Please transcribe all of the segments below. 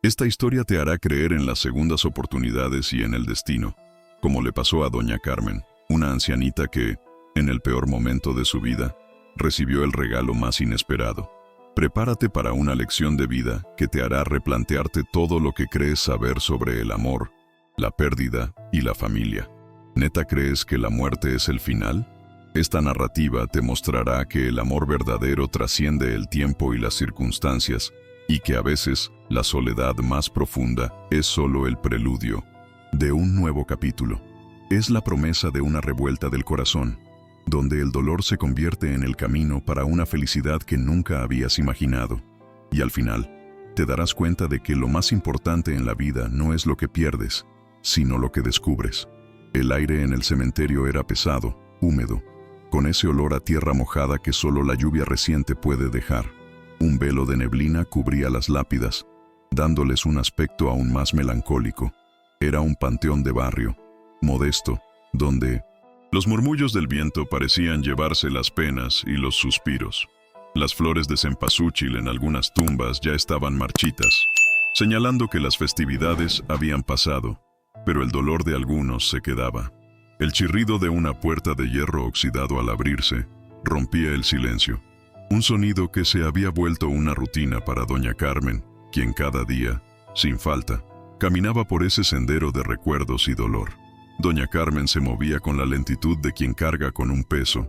Esta historia te hará creer en las segundas oportunidades y en el destino, como le pasó a doña Carmen, una ancianita que, en el peor momento de su vida, recibió el regalo más inesperado. Prepárate para una lección de vida que te hará replantearte todo lo que crees saber sobre el amor, la pérdida y la familia. ¿Neta crees que la muerte es el final? Esta narrativa te mostrará que el amor verdadero trasciende el tiempo y las circunstancias, y que a veces la soledad más profunda es solo el preludio de un nuevo capítulo. Es la promesa de una revuelta del corazón, donde el dolor se convierte en el camino para una felicidad que nunca habías imaginado. Y al final, te darás cuenta de que lo más importante en la vida no es lo que pierdes, sino lo que descubres. El aire en el cementerio era pesado, húmedo, con ese olor a tierra mojada que solo la lluvia reciente puede dejar. Un velo de neblina cubría las lápidas, dándoles un aspecto aún más melancólico. Era un panteón de barrio, modesto, donde los murmullos del viento parecían llevarse las penas y los suspiros. Las flores de cempasúchil en algunas tumbas ya estaban marchitas, señalando que las festividades habían pasado, pero el dolor de algunos se quedaba. El chirrido de una puerta de hierro oxidado al abrirse rompía el silencio. Un sonido que se había vuelto una rutina para doña Carmen, quien cada día, sin falta, caminaba por ese sendero de recuerdos y dolor. Doña Carmen se movía con la lentitud de quien carga con un peso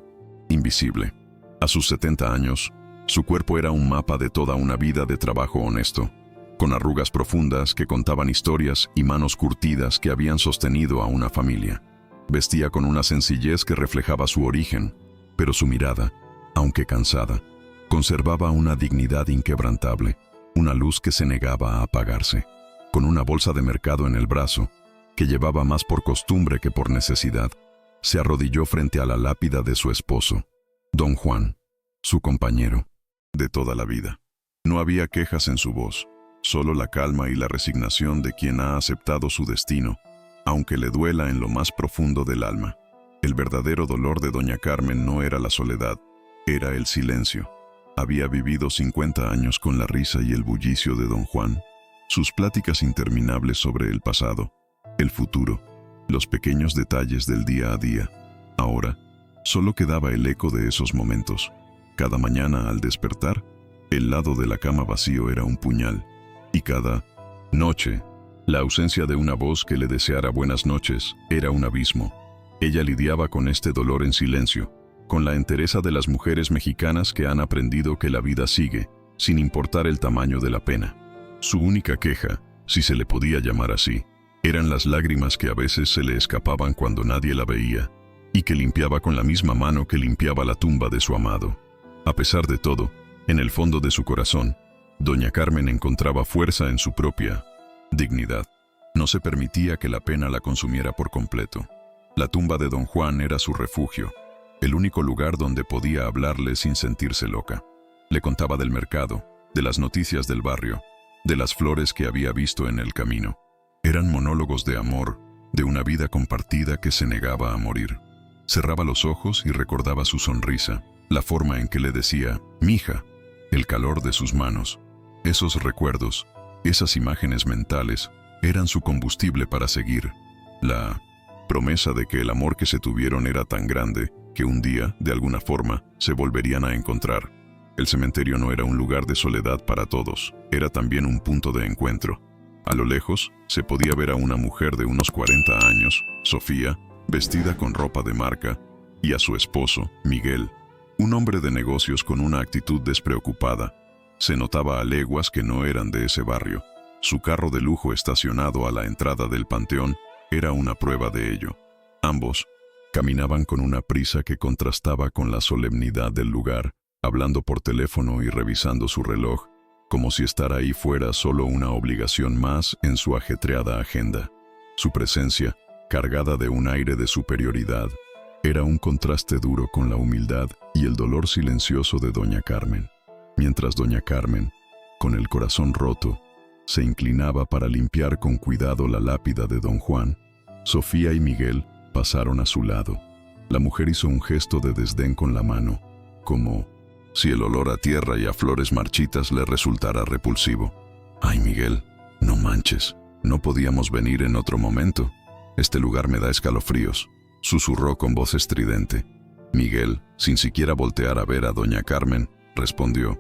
invisible. A sus 70 años, su cuerpo era un mapa de toda una vida de trabajo honesto, con arrugas profundas que contaban historias y manos curtidas que habían sostenido a una familia. Vestía con una sencillez que reflejaba su origen, pero su mirada, aunque cansada, conservaba una dignidad inquebrantable, una luz que se negaba a apagarse. Con una bolsa de mercado en el brazo, que llevaba más por costumbre que por necesidad, se arrodilló frente a la lápida de su esposo, don Juan, su compañero de toda la vida. No había quejas en su voz, solo la calma y la resignación de quien ha aceptado su destino, aunque le duela en lo más profundo del alma. El verdadero dolor de doña Carmen no era la soledad, era el silencio. Había vivido 50 años con la risa y el bullicio de don Juan, sus pláticas interminables sobre el pasado, el futuro, los pequeños detalles del día a día. Ahora, solo quedaba el eco de esos momentos. Cada mañana al despertar, el lado de la cama vacío era un puñal, y cada noche, la ausencia de una voz que le deseara buenas noches era un abismo. Ella lidiaba con este dolor en silencio, con la entereza de las mujeres mexicanas que han aprendido que la vida sigue, sin importar el tamaño de la pena. Su única queja, si se le podía llamar así, eran las lágrimas que a veces se le escapaban cuando nadie la veía, y que limpiaba con la misma mano que limpiaba la tumba de su amado. A pesar de todo, en el fondo de su corazón, doña Carmen encontraba fuerza en su propia dignidad. No se permitía que la pena la consumiera por completo. La tumba de don Juan era su refugio, el único lugar donde podía hablarle sin sentirse loca. Le contaba del mercado, de las noticias del barrio, de las flores que había visto en el camino. Eran monólogos de amor, de una vida compartida que se negaba a morir. Cerraba los ojos y recordaba su sonrisa, la forma en que le decía, «Mija», el calor de sus manos. Esos recuerdos, esas imágenes mentales, eran su combustible para seguir. La promesa de que el amor que se tuvieron era tan grande que un día, de alguna forma, se volverían a encontrar. El cementerio no era un lugar de soledad para todos, era también un punto de encuentro. A lo lejos, se podía ver a una mujer de unos 40 años, Sofía, vestida con ropa de marca, y a su esposo, Miguel, un hombre de negocios con una actitud despreocupada. Se notaba a leguas que no eran de ese barrio. Su carro de lujo estacionado a la entrada del panteón era una prueba de ello. Ambos caminaban con una prisa que contrastaba con la solemnidad del lugar, hablando por teléfono y revisando su reloj, como si estar ahí fuera solo una obligación más en su ajetreada agenda. Su presencia, cargada de un aire de superioridad, era un contraste duro con la humildad y el dolor silencioso de doña Carmen. Mientras doña Carmen, con el corazón roto, se inclinaba para limpiar con cuidado la lápida de don Juan, Sofía y Miguel pasaron a su lado. La mujer hizo un gesto de desdén con la mano, como si el olor a tierra y a flores marchitas le resultara repulsivo. «Ay, Miguel, No manches, no podíamos venir en otro momento. Este lugar me da escalofríos, susurró con voz estridente. Miguel, sin siquiera voltear a ver a doña Carmen, respondió: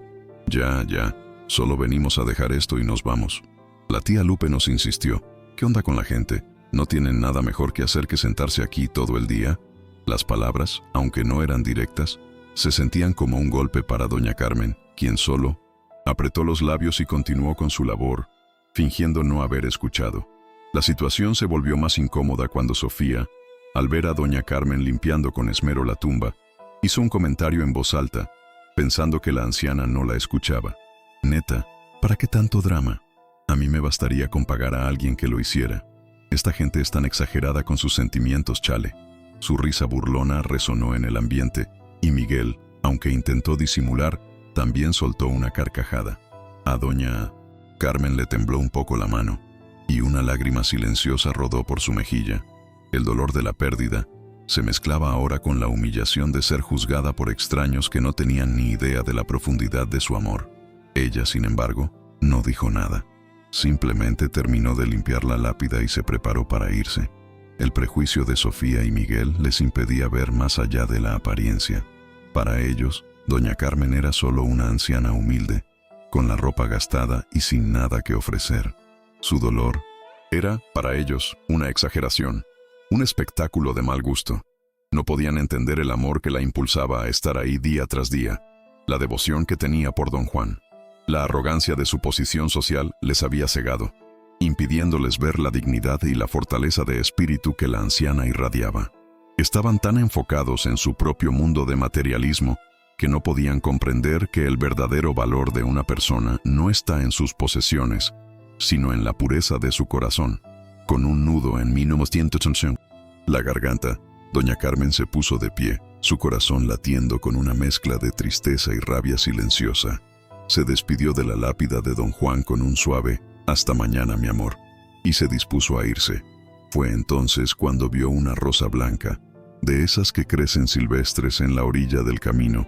Ya, solo venimos a dejar esto y nos vamos. La tía Lupe nos insistió: ¿qué onda con la gente? ¿No tienen nada mejor que hacer que sentarse aquí todo el día? Las palabras, aunque no eran directas, se sentían como un golpe para doña Carmen, quien solo apretó los labios y continuó con su labor, fingiendo no haber escuchado. La situación se volvió más incómoda cuando Sofía, al ver a doña Carmen limpiando con esmero la tumba, hizo un comentario en voz alta, pensando que la anciana no la escuchaba. Neta, ¿para qué tanto drama? A mí me bastaría con pagar a alguien que lo hiciera. Esta gente es tan exagerada con sus sentimientos, chale. Su risa burlona resonó en el ambiente, y Miguel, aunque intentó disimular, también soltó una carcajada. A doña Carmen le tembló un poco la mano, y una lágrima silenciosa rodó por su mejilla. El dolor de la pérdida se mezclaba ahora con la humillación de ser juzgada por extraños que no tenían ni idea de la profundidad de su amor. Ella, sin embargo, no dijo nada. Simplemente terminó de limpiar la lápida y se preparó para irse. El prejuicio de Sofía y Miguel les impedía ver más allá de la apariencia. Para ellos, doña Carmen era solo una anciana humilde, con la ropa gastada y sin nada que ofrecer. Su dolor era, para ellos, una exageración, un espectáculo de mal gusto. No podían entender el amor que la impulsaba a estar ahí día tras día, la devoción que tenía por don Juan. La arrogancia de su posición social les había cegado, impidiéndoles ver la dignidad y la fortaleza de espíritu que la anciana irradiaba. Estaban tan enfocados en su propio mundo de materialismo que no podían comprender que el verdadero valor de una persona no está en sus posesiones, sino en la pureza de su corazón. Con un nudo en la garganta, doña Carmen se puso de pie, su corazón latiendo con una mezcla de tristeza y rabia silenciosa. Se despidió de la lápida de don Juan con un suave «Hasta mañana, mi amor», y se dispuso a irse. Fue entonces cuando vio una rosa blanca, de esas que crecen silvestres en la orilla del camino,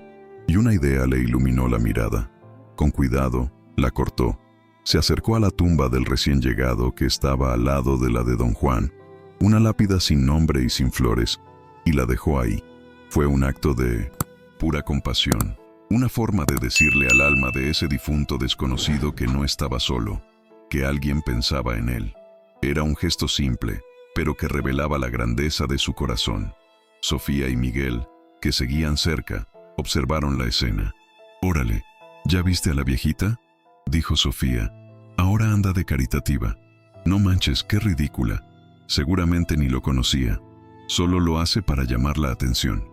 y una idea le iluminó la mirada. Con cuidado, la cortó. Se acercó a la tumba del recién llegado que estaba al lado de la de don Juan, una lápida sin nombre y sin flores, y la dejó ahí. Fue un acto de pura compasión, una forma de decirle al alma de ese difunto desconocido que no estaba solo, que alguien pensaba en él. Era un gesto simple, pero que revelaba la grandeza de su corazón. Sofía y Miguel, que seguían cerca, observaron la escena. «Órale, ¿ya viste a la viejita?», dijo Sofía. «Ahora anda de caritativa. No manches, qué ridícula. Seguramente ni lo conocía. Solo lo hace para llamar la atención».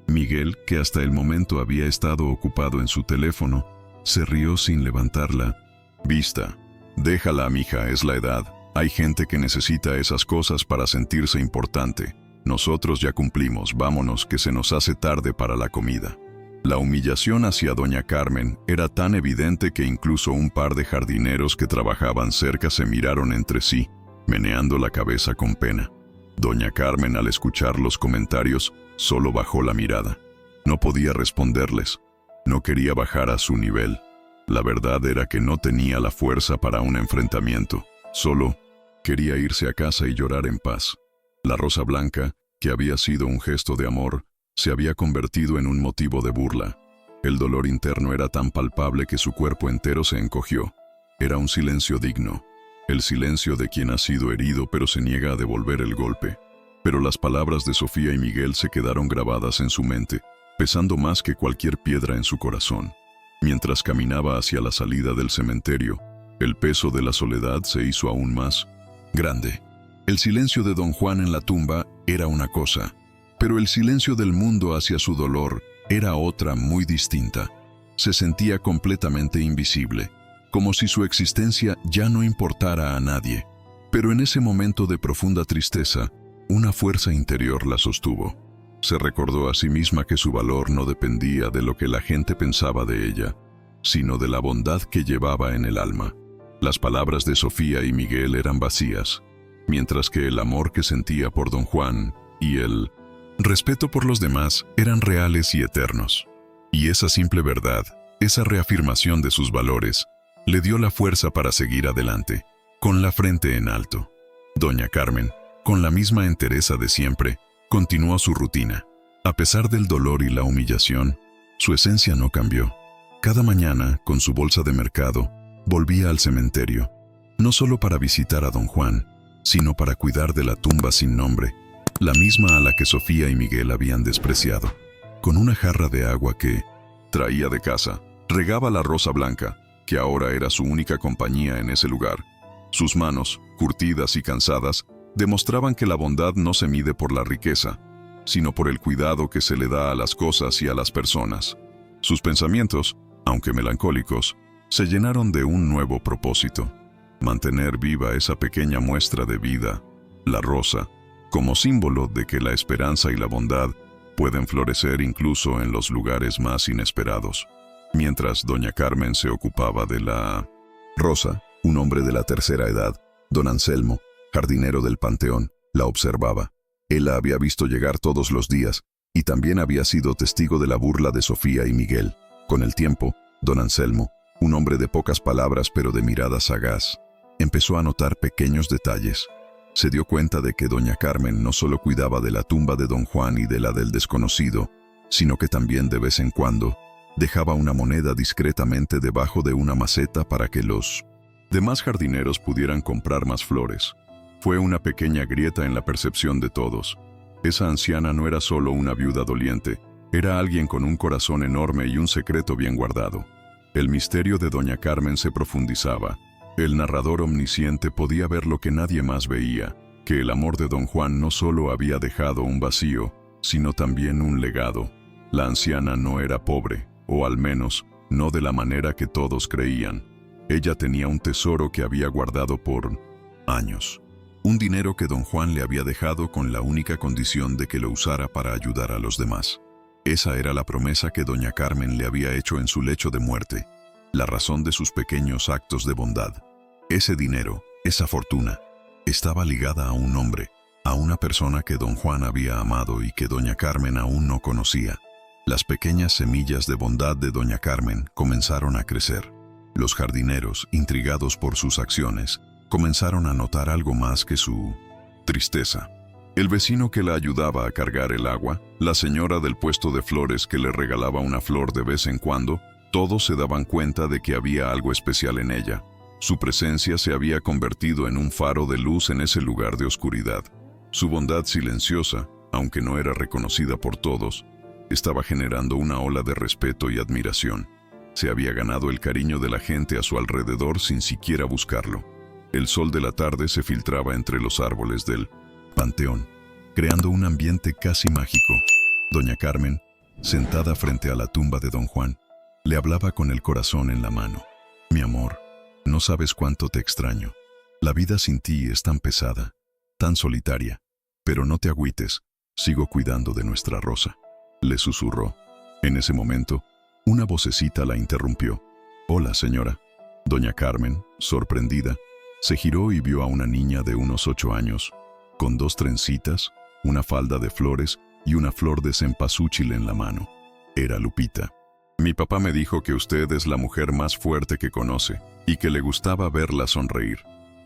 Miguel, que hasta el momento había estado ocupado en su teléfono, se rió sin levantar la vista. «Déjala, mija, es la edad. Hay gente que necesita esas cosas para sentirse importante. Nosotros ya cumplimos, vámonos que se nos hace tarde para la comida». La humillación hacia doña Carmen era tan evidente que incluso un par de jardineros que trabajaban cerca se miraron entre sí, meneando la cabeza con pena. Doña Carmen, al escuchar los comentarios, solo bajó la mirada. No podía responderles. No quería bajar a su nivel. La verdad era que no tenía la fuerza para un enfrentamiento. Solo quería irse a casa y llorar en paz. La rosa blanca, que había sido un gesto de amor, se había convertido en un motivo de burla. El dolor interno era tan palpable que su cuerpo entero se encogió. Era un silencio digno. El silencio de quien ha sido herido pero se niega a devolver el golpe. Pero las palabras de Sofía y Miguel se quedaron grabadas en su mente, pesando más que cualquier piedra en su corazón. Mientras caminaba hacia la salida del cementerio, el peso de la soledad se hizo aún más grande. El silencio de don Juan en la tumba era una cosa, pero el silencio del mundo hacia su dolor era otra muy distinta. Se sentía completamente invisible, como si su existencia ya no importara a nadie. Pero en ese momento de profunda tristeza, una fuerza interior la sostuvo. Se recordó a sí misma que su valor no dependía de lo que la gente pensaba de ella, sino de la bondad que llevaba en el alma. Las palabras de Sofía y Miguel eran vacías, mientras que el amor que sentía por don Juan y el respeto por los demás eran reales y eternos. Y esa simple verdad, esa reafirmación de sus valores, le dio la fuerza para seguir adelante. con la frente en alto. Doña Carmen, con la misma entereza de siempre, continuó su rutina. A pesar del dolor y la humillación, su esencia no cambió. Cada mañana, con su bolsa de mercado, volvía al cementerio, no solo para visitar a don Juan, sino para cuidar de la tumba sin nombre, la misma a la que Sofía y Miguel habían despreciado. Con una jarra de agua que traía de casa, regaba la rosa blanca, que ahora era su única compañía en ese lugar. Sus manos, curtidas y cansadas, demostraban que la bondad no se mide por la riqueza, sino por el cuidado que se le da a las cosas y a las personas. Sus pensamientos, aunque melancólicos, se llenaron de un nuevo propósito: mantener viva esa pequeña muestra de vida, la rosa, como símbolo de que la esperanza y la bondad pueden florecer incluso en los lugares más inesperados. Mientras doña Carmen se ocupaba de la rosa, un hombre de la tercera edad, don Anselmo, jardinero del panteón, la observaba. Él la había visto llegar todos los días y también había sido testigo de la burla de Sofía y Miguel. Con el tiempo, don Anselmo, un hombre de pocas palabras pero de mirada sagaz, empezó a notar pequeños detalles. Se dio cuenta de que doña Carmen no solo cuidaba de la tumba de don Juan y de la del desconocido, sino que también de vez en cuando dejaba una moneda discretamente debajo de una maceta para que los demás jardineros pudieran comprar más flores. Fue una pequeña grieta en la percepción de todos. Esa anciana no era solo una viuda doliente, era alguien con un corazón enorme y un secreto bien guardado. El misterio de doña Carmen se profundizaba. El narrador omnisciente podía ver lo que nadie más veía, que el amor de don Juan no solo había dejado un vacío, sino también un legado. La anciana no era pobre, o al menos, no de la manera que todos creían. Ella tenía un tesoro que había guardado por años. Un dinero que don Juan le había dejado con la única condición de que lo usara para ayudar a los demás. Esa era la promesa que doña Carmen le había hecho en su lecho de muerte, la razón de sus pequeños actos de bondad. Ese dinero, esa fortuna, estaba ligada a un hombre, a una persona que don Juan había amado y que doña Carmen aún no conocía. Las pequeñas semillas de bondad de doña Carmen comenzaron a crecer. Los jardineros, intrigados por sus acciones, comenzaron a notar algo más que su tristeza. El vecino que la ayudaba a cargar el agua, la señora del puesto de flores que le regalaba una flor de vez en cuando, todos se daban cuenta de que había algo especial en ella. Su presencia se había convertido en un faro de luz en ese lugar de oscuridad. Su bondad silenciosa, aunque no era reconocida por todos, estaba generando una ola de respeto y admiración. Se había ganado el cariño de la gente a su alrededor sin siquiera buscarlo. El sol de la tarde se filtraba entre los árboles del panteón, creando un ambiente casi mágico. Doña Carmen, sentada frente a la tumba de don Juan, le hablaba con el corazón en la mano. Mi amor, no sabes cuánto te extraño. La vida sin ti es tan pesada, tan solitaria, pero no te agüites, sigo cuidando de nuestra rosa, le susurró. En ese momento, una vocecita la interrumpió. Hola, señora. Doña Carmen, sorprendida, se giró y vio a una niña de unos 8 años, con 2 trencitas, una falda de flores y una flor de cempasúchil en la mano. Era Lupita. Mi papá me dijo que usted es la mujer más fuerte que conoce y que le gustaba verla sonreír,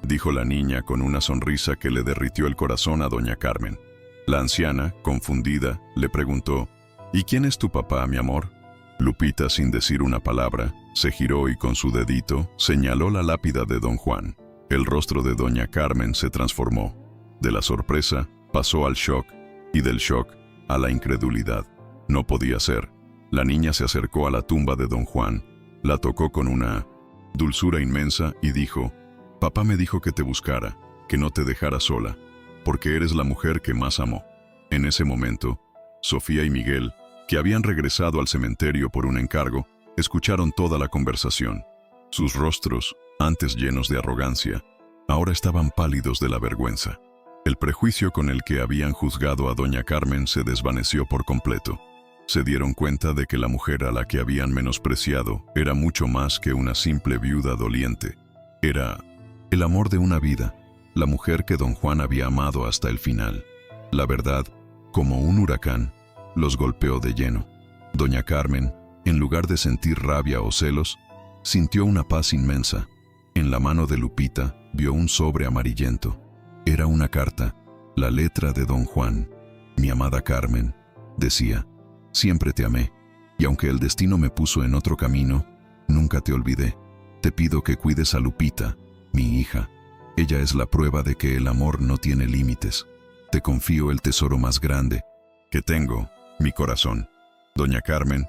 dijo la niña con una sonrisa que le derritió el corazón a doña Carmen. La anciana, confundida, le preguntó, ¿y quién es tu papá, mi amor? Lupita, sin decir una palabra, se giró y con su dedito señaló la lápida de don Juan. El rostro de doña Carmen se transformó. De la sorpresa, pasó al shock, y del shock, a la incredulidad. No podía ser. La niña se acercó a la tumba de don Juan, la tocó con una dulzura inmensa y dijo, papá me dijo que te buscara, que no te dejara sola, porque eres la mujer que más amó. En ese momento, Sofía y Miguel, que habían regresado al cementerio por un encargo, escucharon toda la conversación. Sus rostros, antes llenos de arrogancia, ahora estaban pálidos de la vergüenza. El prejuicio con el que habían juzgado a doña Carmen se desvaneció por completo. Se dieron cuenta de que la mujer a la que habían menospreciado era mucho más que una simple viuda doliente. Era el amor de una vida, la mujer que don Juan había amado hasta el final. La verdad, como un huracán, los golpeó de lleno. Doña Carmen, en lugar de sentir rabia o celos, sintió una paz inmensa. En la mano de Lupita vio un sobre amarillento. Era una carta, la letra de Don Juan. Mi amada Carmen, decía, siempre te amé, y aunque el destino me puso en otro camino, nunca te olvidé. Te pido que cuides a Lupita, mi hija. Ella es la prueba de que el amor no tiene límites. Te confío el tesoro más grande que tengo, mi corazón. Doña Carmen,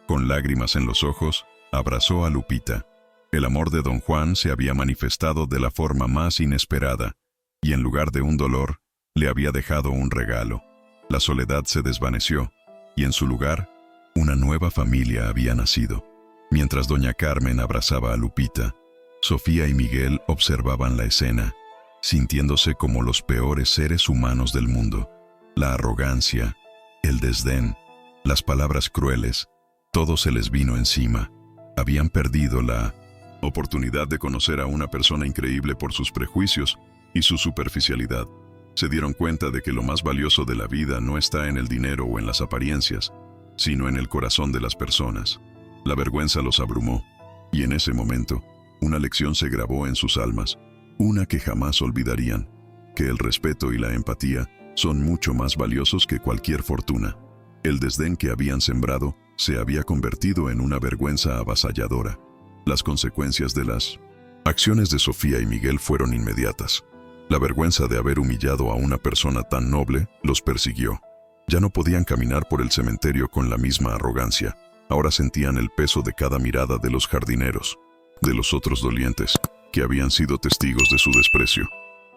con lágrimas en los ojos, abrazó a Lupita. El amor de Don Juan se había manifestado de la forma más inesperada, y en lugar de un dolor, le había dejado un regalo. La soledad se desvaneció, y en su lugar, una nueva familia había nacido. Mientras doña Carmen abrazaba a Lupita, Sofía y Miguel observaban la escena, sintiéndose como los peores seres humanos del mundo. La arrogancia, el desdén, las palabras crueles, todo se les vino encima. Habían perdido la oportunidad de conocer a una persona increíble por sus prejuicios y su superficialidad. Se dieron cuenta de que lo más valioso de la vida no está en el dinero o en las apariencias, sino en el corazón de las personas. La vergüenza los abrumó, y en ese momento, una lección se grabó en sus almas, una que jamás olvidarían, que el respeto y la empatía son mucho más valiosos que cualquier fortuna. El desdén que habían sembrado se había convertido en una vergüenza avasalladora. Las consecuencias de las acciones de Sofía y Miguel fueron inmediatas. La vergüenza de haber humillado a una persona tan noble los persiguió. Ya no podían caminar por el cementerio con la misma arrogancia. Ahora sentían el peso de cada mirada de los jardineros, de los otros dolientes, que habían sido testigos de su desprecio.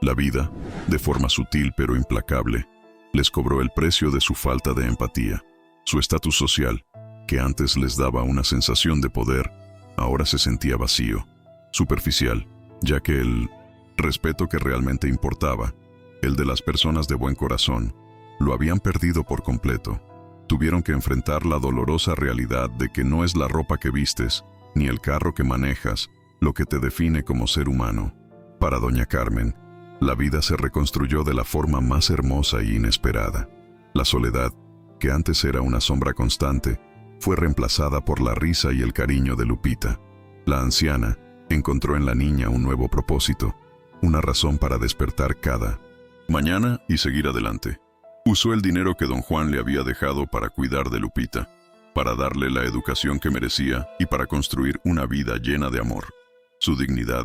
La vida, de forma sutil pero implacable, les cobró el precio de su falta de empatía. Su estatus social, que antes les daba una sensación de poder, ahora se sentía vacío, superficial, ya que el respeto que realmente importaba, el de las personas de buen corazón, lo habían perdido por completo. Tuvieron que enfrentar la dolorosa realidad de que no es la ropa que vistes, ni el carro que manejas, lo que te define como ser humano. Para doña Carmen, la vida se reconstruyó de la forma más hermosa e inesperada. La soledad, que antes era una sombra constante, fue reemplazada por la risa y el cariño de Lupita. La anciana encontró en la niña un nuevo propósito, una razón para despertar cada mañana y seguir adelante. Usó el dinero que don Juan le había dejado para cuidar de Lupita, para darle la educación que merecía y para construir una vida llena de amor. Su dignidad,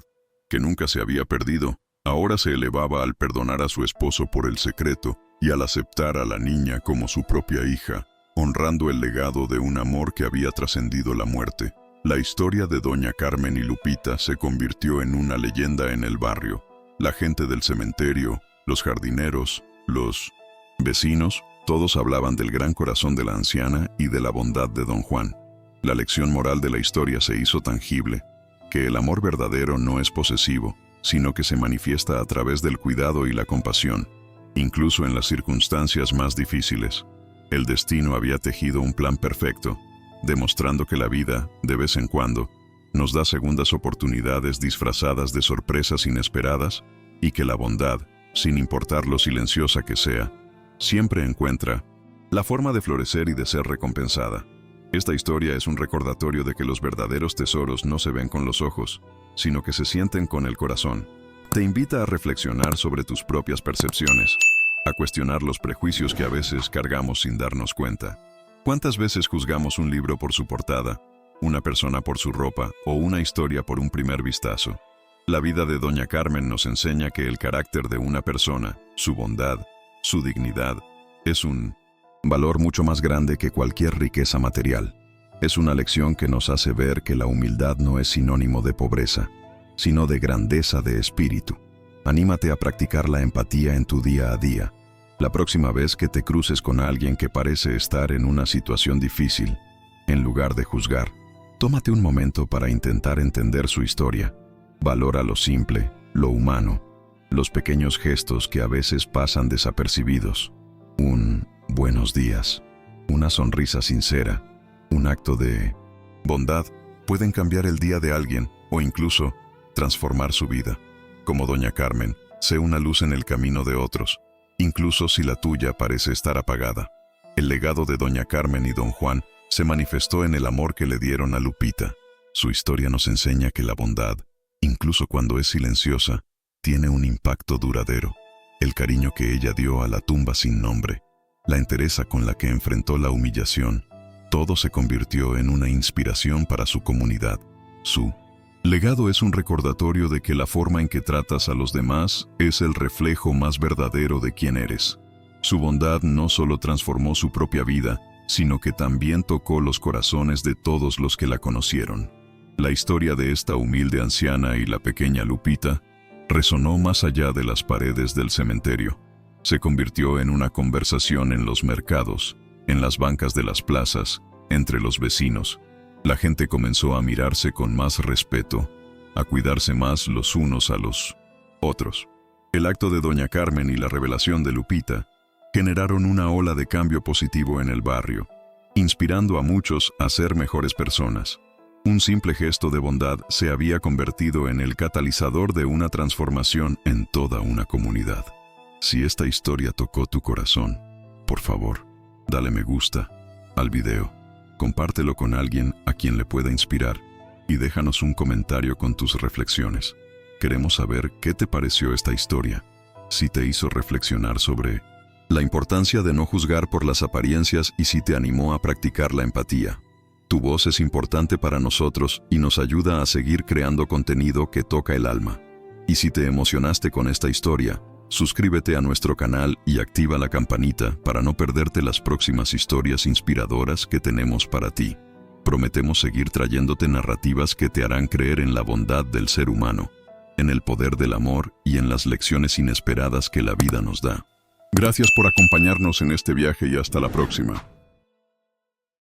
que nunca se había perdido, ahora se elevaba al perdonar a su esposo por el secreto y al aceptar a la niña como su propia hija, honrando el legado de un amor que había trascendido la muerte. La historia de doña Carmen y Lupita se convirtió en una leyenda en el barrio. La gente del cementerio, los jardineros, los vecinos, todos hablaban del gran corazón de la anciana y de la bondad de don Juan. La lección moral de la historia se hizo tangible, que el amor verdadero no es posesivo, sino que se manifiesta a través del cuidado y la compasión, incluso en las circunstancias más difíciles. El destino había tejido un plan perfecto, demostrando que la vida, de vez en cuando, nos da segundas oportunidades disfrazadas de sorpresas inesperadas y que la bondad, sin importar lo silenciosa que sea, siempre encuentra la forma de florecer y de ser recompensada. Esta historia es un recordatorio de que los verdaderos tesoros no se ven con los ojos, sino que se sienten con el corazón. Te invita a reflexionar sobre tus propias percepciones, a cuestionar los prejuicios que a veces cargamos sin darnos cuenta. ¿Cuántas veces juzgamos un libro por su portada, una persona por su ropa o una historia por un primer vistazo? La vida de doña Carmen nos enseña que el carácter de una persona, su bondad, su dignidad, es un valor mucho más grande que cualquier riqueza material. Es una lección que nos hace ver que la humildad no es sinónimo de pobreza, sino de grandeza de espíritu. Anímate a practicar la empatía en tu día a día. La próxima vez que te cruces con alguien que parece estar en una situación difícil, en lugar de juzgar, tómate un momento para intentar entender su historia. Valora lo simple, lo humano, los pequeños gestos que a veces pasan desapercibidos. Un buenos días, una sonrisa sincera, un acto de bondad pueden cambiar el día de alguien o incluso transformar su vida. Como doña Carmen, sé una luz en el camino de otros, incluso si la tuya parece estar apagada. El legado de doña Carmen y don Juan se manifestó en el amor que le dieron a Lupita. Su historia nos enseña que la bondad, incluso cuando es silenciosa, tiene un impacto duradero. El cariño que ella dio a la tumba sin nombre, la entereza con la que enfrentó la humillación, todo se convirtió en una inspiración para su comunidad. Su legado es un recordatorio de que la forma en que tratas a los demás es el reflejo más verdadero de quién eres. Su bondad no solo transformó su propia vida, sino que también tocó los corazones de todos los que la conocieron. La historia de esta humilde anciana y la pequeña Lupita resonó más allá de las paredes del cementerio. Se convirtió en una conversación en los mercados, en las bancas de las plazas, entre los vecinos. La gente comenzó a mirarse con más respeto, a cuidarse más los unos a los otros. El acto de Doña Carmen y la revelación de Lupita generaron una ola de cambio positivo en el barrio, inspirando a muchos a ser mejores personas. Un simple gesto de bondad se había convertido en el catalizador de una transformación en toda una comunidad. Si esta historia tocó tu corazón, por favor, dale me gusta al video, compártelo con alguien a quien le pueda inspirar y déjanos un comentario con tus reflexiones. Queremos saber qué te pareció esta historia, si te hizo reflexionar sobre la importancia de no juzgar por las apariencias y si te animó a practicar la empatía. Tu voz es importante para nosotros y nos ayuda a seguir creando contenido que toca el alma. Y si te emocionaste con esta historia, suscríbete a nuestro canal y activa la campanita para no perderte las próximas historias inspiradoras que tenemos para ti. Prometemos seguir trayéndote narrativas que te harán creer en la bondad del ser humano, en el poder del amor y en las lecciones inesperadas que la vida nos da. Gracias por acompañarnos en este viaje y hasta la próxima.